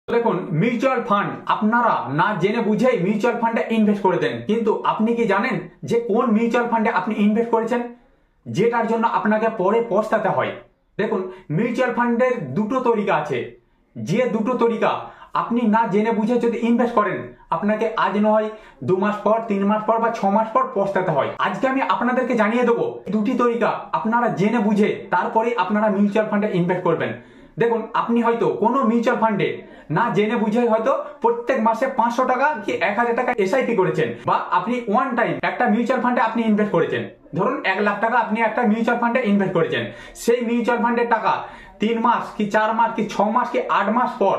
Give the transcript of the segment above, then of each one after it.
দেখুন, mutual fund আপনারা না জেনে বুঝেই মিউচুয়াল ফান্ডে ইনভেস্ট করে দেন, কিন্তু আপনি কি জানেন যে কোন মিউচুয়াল ফান্ডে আপনি ইনভেস্ট করেছেন, যেটার জন্য আপনাকে পরে পস্তাতে হয়? দেখুন, মিউচুয়াল ফান্ডের দুটো তরিকা আছে। যে দুটো তরিকা আপনি না জেনে বুঝে যদি ইনভেস্ট করেন, আপনাকে আজ নয় 2 মাস পর, 3 মাস পর বা 6 মাস পর পস্তাতে হয়। আজকে আমি আপনাদেরকে জানিয়ে দেবো দুটি তরিকা আপনারা জেনে বুঝে তারপরে আপনারা মিউচুয়াল ফান্ডে ইনভেস্ট করবেন। দেখুন, আপনি হয়তো কোনো মিউচুয়াল ফান্ডে না জেনে বুঝে হয়তো প্রত্যেক মাসে 500 টাকা কি 1000 টাকা এসআইপি করেছেন, বা আপনি ওয়ান টাইম একটা মিউচুয়াল ফান্ডে আপনি ইনভেস্ট করেছেন। ধরুন 1 লাখ টাকা আপনি একটা মিউচুয়াল ফান্ডে ইনভেস্ট করেছেন। সেই মিউচুয়াল ফান্ডের টাকা 3 মাস কি 4 মাস কি 6 মাস কি 8 মাস পর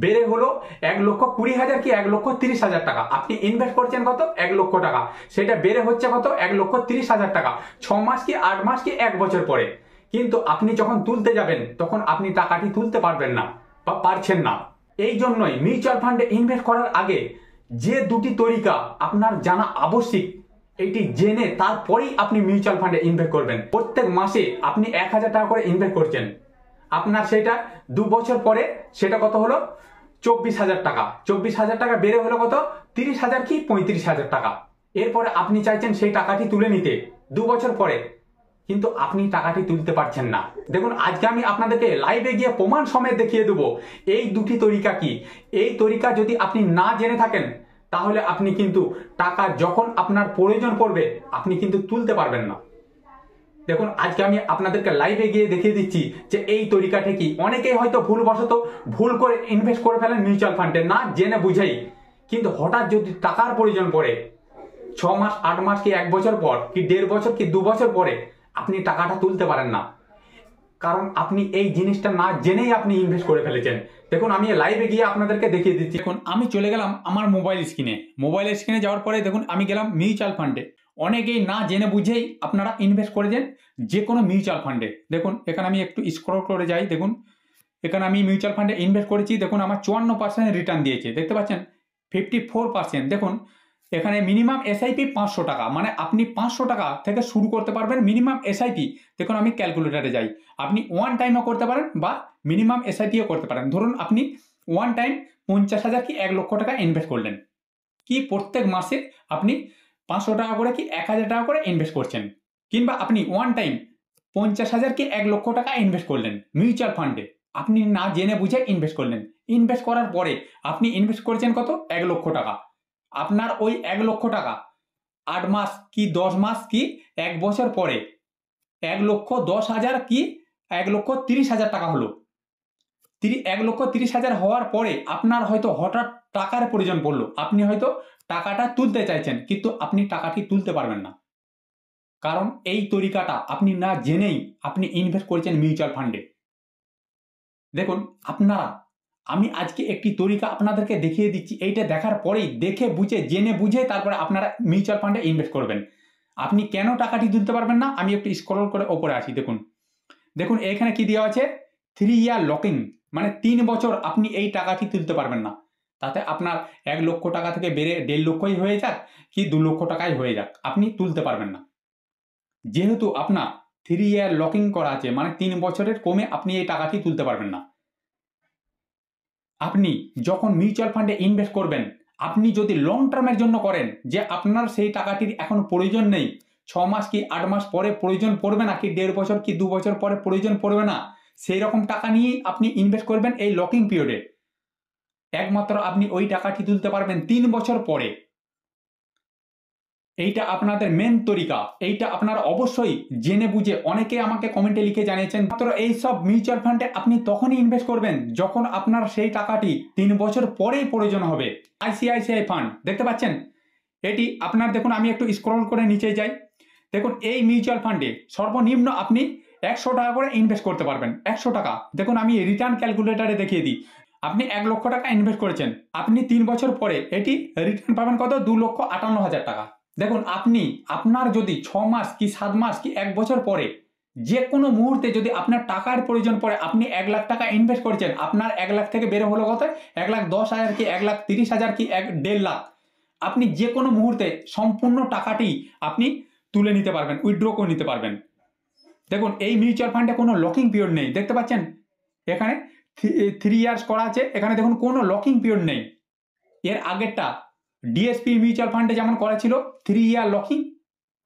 বেড়ে হলো 1,20,000 কি 1,30,000 টাকা। আপনি ইনভেস্ট করছেন কত? 1 লক্ষ টাকা, সেটা বেড়ে হচ্ছে কত? 1,30,000 টাকা 6 মাস কি 8 মাস কি 1 বছর পরে। কিন্তু আপনি যখন তুলতে যাবেন তখন আপনি টাকাটি তুলতে পারবেন না বা পারছেন না। এই জন্যই মিউচুয়াল ফান্ডে ইনভেস্ট করার আগে যে দুটি তরিকা আপনার জানা আবশ্যিক, এটি জেনে তারপরেই আপনি মিউচুয়াল ফান্ডে ইনভেস্ট করবেন। প্রত্যেক মাসে আপনি 1,000 টাকা করে ইনভেস্ট করছেন, আপনার সেটা 2 বছর পরে সেটা কত হলো? 24,000 টাকা। 24,000 টাকা বেড়ে হলো কত? 30,000 কি 35,000 টাকা। এরপরে আপনি চাইছেন সেই টাকাটি তুলে নিতে 2 বছর পরে, কিন্তু আপনি টাকাটি তুলতে পারছেন না। দেখুন, আজকে আমি আপনাদেরকে লাইভে গিয়ে প্রমাণ সমেত দেখিয়ে দেবো এই দুটি তরিকা কি। এই তরিকা যদি আপনি না জেনে থাকেন, তাহলে আপনি কিন্তু টাকা যখন আপনার প্রয়োজন পড়বে আপনি কিন্তু তুলতে পারবেন না। দেখুন, আজকে আমি আপনাদেরকে লাইভে গিয়ে দেখিয়ে দিচ্ছি যে এই তরিকাটা কি। অনেকেই হয়তো ভুলবশত ভুল করে ইনভেস্ট করে ফেলেন মিউচুয়াল ফান্ডে না জেনে বুঝেই, কিন্তু হঠাৎ যদি টাকার প্রয়োজন পড়ে 6 মাস 8 মাস কি 1 বছর পর কি 1.5 বছর কি 2 বছর পরে আপনি টাকাটা তুলতে পারেন না, কারণ আপনি এই জিনিসটা না জেনেই আপনি ইনভেস্ট করে ফেলেছেন। দেখুন, আমি লাইভে গিয়ে আপনাদেরকে দেখিয়ে দিচ্ছি। এখন আমি চলে গেলাম আমার মোবাইল স্ক্রিনে যাওয়ার পরে দেখুন আমি গেলাম মিউচুয়াল ফান্ডে। অনেকেই না জেনে বুঝেই আপনারা ইনভেস্ট করেছেন যে কোনো মিউচুয়াল ফান্ডে। দেখুন, এখানে আমি একটু স্ক্রল করে যাই। দেখুন, এখানে আমি মিউচুয়াল ফান্ডে ইনভেস্ট করেছি। দেখুন, আমার 54% রিটার্ন দিয়েছে, দেখতে পাচ্ছেন 54%। দেখুন, এখানে মিনিমাম এসআইপি 500 টাকা, মানে আপনি 500 টাকা থেকে শুরু করতে পারবেন মিনিমাম এসআইপি। দেখুন, আমি ক্যালকুলেটারে যাই। আপনি ওয়ান টাইমও করতে পারেন বা মিনিমাম এসআইপিও করতে পারেন। ধরুন আপনি ওয়ান টাইম 50,000 কি 1 লক্ষ টাকা ইনভেস্ট করলেন, কি প্রত্যেক মাসে আপনি 500 টাকা করে কি 1,000 টাকা করে ইনভেস্ট করছেন, কিংবা আপনি ওয়ান টাইম 50,000 কি 1 লক্ষ টাকা ইনভেস্ট করলেন মিউচুয়াল ফান্ডে। আপনি না জেনে বুঝে ইনভেস্ট করলেন। ইনভেস্ট করার পরে আপনি ইনভেস্ট করেছেন কত? 1 লক্ষ টাকা। আপনার ওই 1 লক্ষ টাকা 8 মাস কি 10 মাস কি 1 বছর পরে 1,10,000 কি 1,30,000 টাকা হলো। 1,30,000 হওয়ার পরে আপনার হয়তো হঠাৎ টাকার প্রয়োজন পড়লো, আপনি হয়তো টাকাটা তুলতে চাইছেন, কিন্তু আপনি টাকাটি তুলতে পারবেন না, কারণ এই তরিকাটা আপনি না জেনেই আপনি ইনভেস্ট করেছেন মিউচুয়াল ফান্ডে। দেখুন, আপনারা আমি আজকে একটি তরিকা আপনাদেরকে দেখিয়ে দিচ্ছি। এইটা দেখার পরেই দেখে বুঝে জেনে বুঝে তারপরে আপনারা মিউচুয়াল ফান্ডে ইনভেস্ট করবেন। আপনি কেন টাকাটি তুলতে পারবেন না, আমি একটু স্ক্রল করে ওপরে আসি। দেখুন, দেখুন এখানে কি দেওয়া আছে? 3 ইয়ার লকিং, মানে 3 বছর আপনি এই টাকাটি তুলতে পারবেন না। তাতে আপনার 1 লক্ষ টাকা থেকে বেড়ে 1.5 লক্ষই হয়ে যাক কি 2 লক্ষ টাকাই হয়ে যাক, আপনি তুলতে পারবেন না। যেহেতু আপনার 3 ইয়ার লকিং করা আছে, মানে 3 বছরের কমে আপনি এই টাকাটি তুলতে পারবেন না। আপনি যখন মিউচুয়াল ফান্ডে ইনভেস্ট করবেন, আপনি যদি লং টার্মের জন্য করেন, যে আপনার সেই টাকাটির এখন প্রয়োজন নেই, 6 মাস কি 8 মাস পরে প্রয়োজন পড়বে না, কি 1.5 বছর কি 2 বছর পরে প্রয়োজন পড়বে না, সেই রকম টাকা নিয়েই আপনি ইনভেস্ট করবেন এই লকিং পিরিয়ডে। একমাত্র আপনি ওই টাকাটি তুলতে পারবেন 3 বছর পরে। এইটা আপনাদের মেন তরিকা। এইটা আপনারা অবশ্যই জেনে বুঝে, অনেকে আমাকে কমেন্টে লিখে জানিয়েছেন মাত্র এই সব মিউচুয়াল ফান্ডে আপনি তখনই ইনভেস্ট করবেন যখন আপনার সেই টাকাটি 3 বছর পরেই প্রয়োজন হবে। আইসিআইসিআই ফান্ড দেখতে পাচ্ছেন, এটি আপনার দেখুন, আমি একটু স্ক্রল করে নিচে যাই। দেখুন, এই মিউচুয়াল ফান্ডে সর্বনিম্ন আপনি 100 টাকা করে ইনভেস্ট করতে পারবেন। 100 টাকা। দেখুন, আমি রিটার্ন ক্যালকুলেটারে দেখিয়ে দিই। আপনি 1 লক্ষ টাকা ইনভেস্ট করেছেন, আপনি 3 বছর পরে এটি রিটার্ন পাবেন কত? 2,58,000 টাকা। দেখুন, আপনি আপনার যদি 6 মাস কি 7 মাস কি 1 বছর পরে যে কোনো মুহূর্তে যদি আপনার টাকার প্রয়োজন পড়ে, আপনি 1 লাখ টাকা ইনভেস্ট করেছেন, আপনার 1 লাখ থেকে বের হলো কত? 1,10,000 কি 1,30,000 কি 1.5 লাখ, আপনি যে কোনো মুহূর্তে সম্পূর্ণ টাকাটি আপনি তুলে নিতে পারবেন, উইথড্র করে নিতে পারবেন। দেখুন, এই মিউচুয়াল ফান্ডে কোনো লকিং পিরিয়ড নেই, দেখতে পাচ্ছেন এখানে 3 ইয়ার্স করা আছে। এখানে দেখুন কোনো লকিং পিরিয়ড নেই। এর আগেরটা ডিএসপি মিউচুয়াল ফান্ডে যেমন করা ছিল 3 ইয়ার লকিং,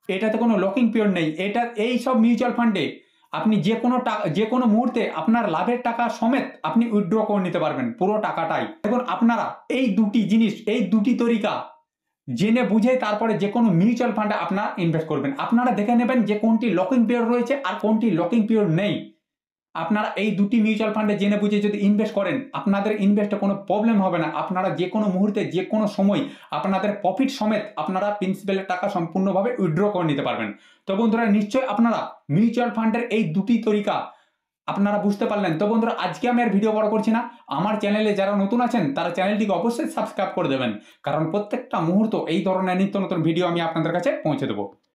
এটাতে কোনো লকিং পিরিয়ড নেই। এই সব মিউচুয়াল ফান্ডে আপনি যে কোনো মুহূর্তে আপনার লাভের টাকা সমেত আপনি উইথড্র করে নিতে পারবেন পুরো টাকাটাই। দেখুন আপনারা এই দুটি তরিকা জেনে বুঝে তারপরে যে কোনো মিউচুয়াল ফান্ডে আপনারা ইনভেস্ট করবেন। আপনারা দেখে নেবেন যে কোনটি লকিং পিরিয়ড রয়েছে আর কোনটি লকিং পিরিয়ড নেই। আপনারা এই দুটি মিউচুয়াল ফান্ডে জেনে বুঝে যদি ইনভেস্ট করেন, আপনাদের ইনভেস্টে কোনো প্রবলেম হবে না। আপনারা যে কোনো মুহূর্তে যে কোনো সময় আপনাদের প্রফিট সমেত আপনারা প্রিন্সিপালের টাকা সম্পূর্ণভাবে উইথড্র করে নিতে পারবেন। তো বন্ধুরা নিশ্চয়ই আপনারা মিউচুয়াল ফান্ডের এই দুটি তরিকা আপনারা বুঝতে পারলেন। তো বন্ধুরা আজকে আমি আর ভিডিও বড় করছি না। আমার চ্যানেলে যারা নতুন আছেন তারা চ্যানেলটিকে অবশ্যই সাবস্ক্রাইব করে দেবেন, কারণ প্রত্যেকটা মুহূর্ত এই ধরনের নিত্য নতুন ভিডিও আমি আপনাদের কাছে পৌঁছে দেবো।